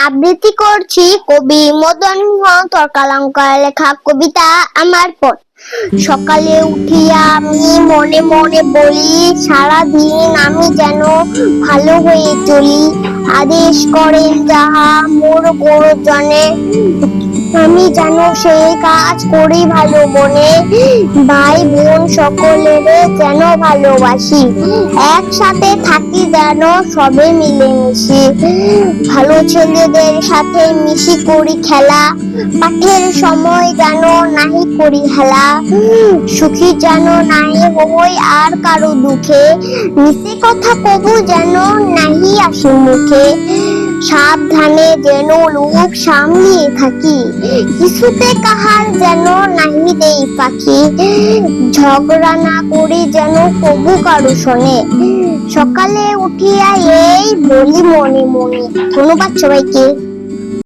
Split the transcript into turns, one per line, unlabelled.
আবৃত্তি করছি কবি মদন মোহন তর্কালঙ্কার লেখা কবিতা আমার পথ। সকালে উঠিয়া আমি মনে মনে বলি, সারাদিন আমি যেন ভালো হয়ে চলি। আদেশ করেন যাহা মোর গুরুজনে, আমি যেন সেই কাজ করি ভালো মনে। ভাই বোন সকলের যেন ভালোবাসি, একসাথে থাকি যেন সবে মিলেমিশি। ভালো ছেলেদের সাথে মিশি করি খেলা, পাঠের সময় যেন নাহি করি হেলা। সুখী যেন নাহি হই আর কারো দুঃখে, মিছে কথা কবু যেন নাহি আসে মুখে। সাবধানে যেন লোক সামলিয়ে থাকি, কিছুতে কাহার যেন নাহি দেই পাখি। ঝগড়া না করি যেন কবু কারো শোনে, সকালে উঠিয়া এই বলি মনে মনে। ধন্যবাদ সবাইকে।